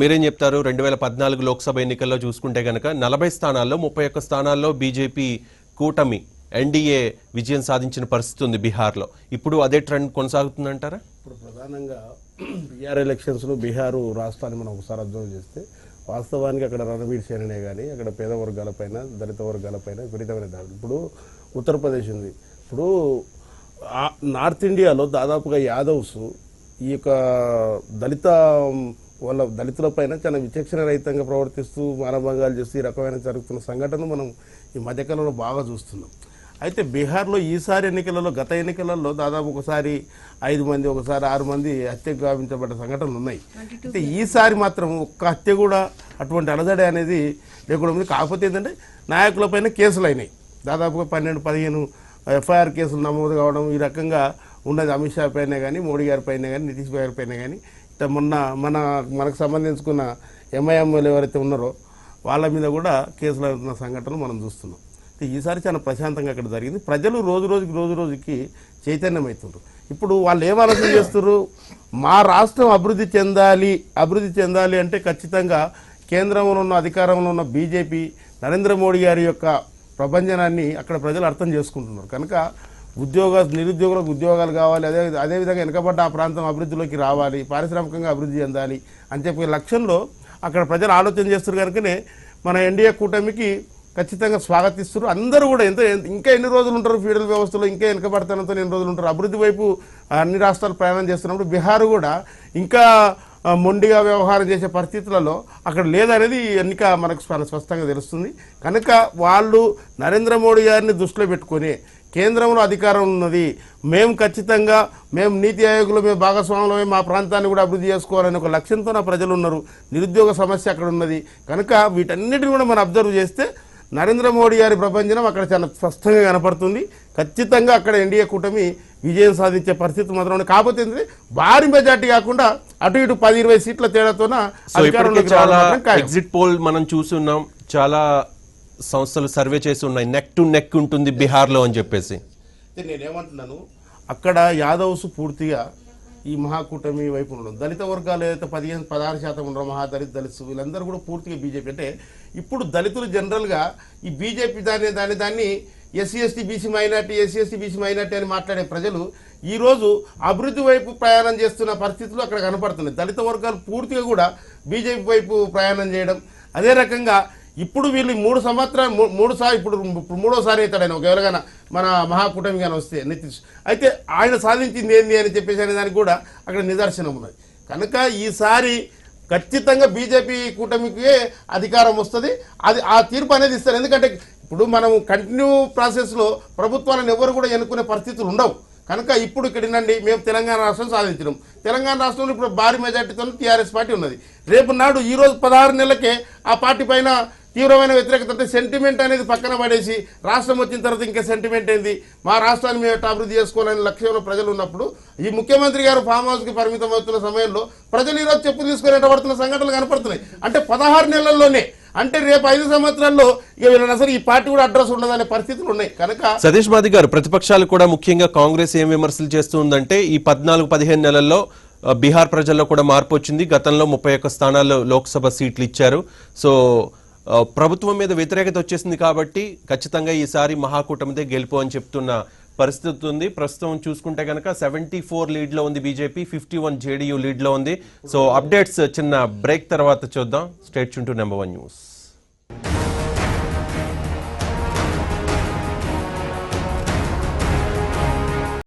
మీరేం చెప్తారు? 2014 లోక్సభ ఎన్నికల్లో చూసుకుంటే కనుక 40 స్థానాల్లో 31 స్థానాల్లో బీజేపీ కూటమి ఎన్డీఏ విజయం సాధించిన పరిస్థితి ఉంది బీహార్లో. ఇప్పుడు అదే ట్రెండ్ కొనసాగుతుందంటారా? ఇప్పుడు ప్రధానంగా బీహార్ ఎలక్షన్స్లో బీహారు రాష్ట్రాన్ని మనం ఒకసారి అబ్జర్వ్ చేస్తే వాస్తవానికి అక్కడ రణబీర్ సేననే కానీ అక్కడ పేద వర్గాలపైన దళిత వర్గాలపైన విపరీతమైన దాడులు. ఇప్పుడు ఉత్తరప్రదేశ్ ఉంది. ఇప్పుడు నార్త్ ఇండియాలో దాదాపుగా యాదవ్స్ ఈ యొక్క వాళ్ళ దళితులపైన చాలా విచక్షణ రహితంగా ప్రవర్తిస్తూ మానభంగాలు చేస్తూ ఈ రకమైన జరుగుతున్న సంఘటనలు మనం ఈ మధ్యకాలంలో బాగా చూస్తున్నాం. అయితే బీహార్లో ఈసారి ఎన్నికలలో గత ఎన్నికలలో దాదాపు ఒకసారి 5 మంది ఒకసారి 6 మంది హత్యకు గావించబడ్డ సంఘటనలు ఉన్నాయి. అయితే ఈసారి మాత్రం ఒక్క హత్య కూడా అటువంటి అలజడి అనేది లేకుండా ఉంది. కాకపోతే ఏంటంటే నాయకులపైన కేసులు అయినాయి. దాదాపుగా 12-15 ఎఫ్ఐఆర్ కేసులు నమోదు కావడం ఈ రకంగా ఉన్నది. అమిత్ షా పైన కానీ మోడీ గారి పైన కానీ నితీష్ గారి పైన కానీ మొన్న మనకు సంబంధించుకున్న ఎంఐఎంలు ఎవరైతే ఉన్నారో వాళ్ళ మీద కూడా కేసులు అవుతున్న సంఘటనలు మనం చూస్తున్నాం. ఈసారి చాలా ప్రశాంతంగా అక్కడ జరిగింది. ప్రజలు రోజు రోజుకి చైతన్యం అవుతున్నారు. ఇప్పుడు వాళ్ళు ఏం ఆలోచన చేస్తున్నారు? మా రాష్ట్రం అభివృద్ధి చెందాలి అంటే ఖచ్చితంగా కేంద్రంలో ఉన్న అధికారంలో ఉన్న బీజేపీ నరేంద్ర మోడీ గారి యొక్క ప్రపంచనాన్ని అక్కడ ప్రజలు అర్థం చేసుకుంటున్నారు. కనుక నిరుద్యోగులకు ఉద్యోగాలు కావాలి, అదేవిధంగా వెనుకబడ్డ ఆ ప్రాంతం అభివృద్ధిలోకి రావాలి, పారిశ్రామికంగా అభివృద్ధి చెందాలి అని చెప్పే లక్ష్యంలో అక్కడ ప్రజలు ఆలోచన చేస్తారు. కనుకనే మన ఎన్డీఏ కూటమికి ఖచ్చితంగా స్వాగతిస్తారు. అందరూ కూడా ఇంకా ఎన్ని రోజులు ఉంటారు ఫీడరల్ వ్యవస్థలో, ఇంకా వెనుకబడతనంతో ఎన్ని రోజులు ఉంటారు? అభివృద్ధి వైపు అన్ని రాష్ట్రాలు ప్రయాణం చేస్తున్నప్పుడు బీహార్ కూడా ఇంకా మొండిగా వ్యవహారం చేసే పరిస్థితులలో అక్కడ లేదనేది ఎన్నిక మనకు స్పష్టంగా తెలుస్తుంది. కనుక వాళ్ళు నరేంద్ర మోడీ గారిని దృష్టిలో పెట్టుకొని కేంద్రంలో అధికారం ఉన్నది, మేము నీతి ఆయోగ్లో మేము భాగస్వాములమే, మా ప్రాంతాన్ని కూడా అభివృద్ధి చేసుకోవాలని ఒక లక్ష్యంతో నా ప్రజలు ఉన్నారు. నిరుద్యోగ సమస్య అక్కడ ఉన్నది. కనుక వీటన్నిటిని కూడా మనం అబ్జర్వ్ చేస్తే నరేంద్ర మోడీ గారి ప్రపంచం అక్కడ చాలా స్పష్టంగా కనపడుతుంది. ఖచ్చితంగా అక్కడ ఎన్డీఏ కూటమి విజయం సాధించే పరిస్థితి మాత్రం. కాకపోతే ఏంటంటే భారీ మెజార్టీ కాకుండా అటు ఇటు 10-20 సీట్ల తేడాతోన ఎగ్జిట్ పోల్ మనం చూస్తున్నాం. చాలా సంస్థలు సర్వే చేసి ఉన్నాయి, నెక్ టు నెక్ ఉంటుంది బీహార్లో అని చెప్పేసి. నేనేమంటున్నాను, అక్కడ యాదవ్స్ పూర్తిగా ఈ మహాకూటమి వైపు ఉండడం, దళిత వర్గాలు ఏదైతే 15-16% ఉన్నారో దళిత్స్ వీళ్ళందరూ కూడా పూర్తిగా బీజేపీ. అంటే ఇప్పుడు దళితులు జనరల్గా ఈ బీజేపీ దాన్ని ఎస్సీ ఎస్టీ బీసీ మైనార్టీ అని మాట్లాడే ప్రజలు ఈరోజు అభివృద్ధి వైపు ప్రయాణం చేస్తున్న పరిస్థితులు అక్కడ కనపడుతున్నాయి. దళిత వర్గాలు పూర్తిగా కూడా బీజేపీ వైపు ప్రయాణం చేయడం. అదే రకంగా ఇప్పుడు వీళ్ళు 3 సంవత్సరాలు ఇప్పుడు మూడోసారి అవుతాడు ఆయన ఒకవేళ మన మహాకూటమి కానీ వస్తే నితీష్. అయితే ఆయన సాధించింది ఏంది అని చెప్పేసి అనే దానికి కూడా అక్కడ నిదర్శనం ఉన్నది. కనుక ఈసారి ఖచ్చితంగా బీజేపీ కూటమికి అధికారం వస్తుంది. ఆ తీర్పు అనేది ఇస్తారు. ఎందుకంటే ఇప్పుడు మనం కంటిన్యూ ప్రాసెస్లో ప్రభుత్వాలను ఎవరు కూడా ఎన్నుకునే పరిస్థితులు ఉండవు. కనుక ఇప్పుడు ఇక్కడ నుండి మేము తెలంగాణ రాష్ట్రం సాధించినాం. తెలంగాణ రాష్ట్రంలో ఇప్పుడు భారీ మెజార్టీతో టీఆర్ఎస్ పార్టీ ఉన్నది. రేపు నాడు ఈరోజు 16 నెలలకే ఆ పార్టీ పైన తీవ్రమైన వ్యతిరేకత అంటే సెంటిమెంట్ అనేది పక్కన పడేసి రాష్ట్రం వచ్చిన తర్వాత ఇంకా సెంటిమెంట్ ఏంది, మా రాష్ట్రాన్ని మేము అభివృద్ధి చేసుకోవాలనే లక్ష్యంలో ప్రజలు ఉన్నప్పుడు ఈ ముఖ్యమంత్రి గారు ఫామ్ హౌస్కి పరిమితం అవుతున్న సమయంలో ప్రజలు ఈరోజు చెప్పు తీసుకుని పడుతున్న సంఘటనలు కనపడుతున్నాయి. అంటే 16 నెలల్లోనే, అంటే రేపు 5 సంవత్సరాల్లో అసలు ఈ పార్టీ కూడా అడ్రస్ ఉండదనే పరిస్థితులు ఉన్నాయి. కనుక సతీష్ మాది గారు, ప్రతిపక్షాలు కూడా ముఖ్యంగా కాంగ్రెస్ ఏం విమర్శలు చేస్తుందంటే ఈ 14-15 నెలల్లో బీహార్ ప్రజల్లో కూడా మార్పు వచ్చింది. గతంలో 31 స్థానాల్లో లోక్సభ సీట్లు ఇచ్చారు. సో ప్రభుత్వం మీద వ్యతిరేకత వచ్చేసింది కాబట్టి ఖచ్చితంగా ఈసారి మహాకూటమిదే గెలుపు అని చెప్తున్న పరిస్థితి ఉంది. ప్రస్తుతం చూసుకుంటే కనుక 74 లీడ్లో ఉంది బీజేపీ, 51 జేడీయూ లీడ్లో ఉంది. సో అప్డేట్స్ చిన్న బ్రేక్ తర్వాత చూద్దాం. State to number 1 news.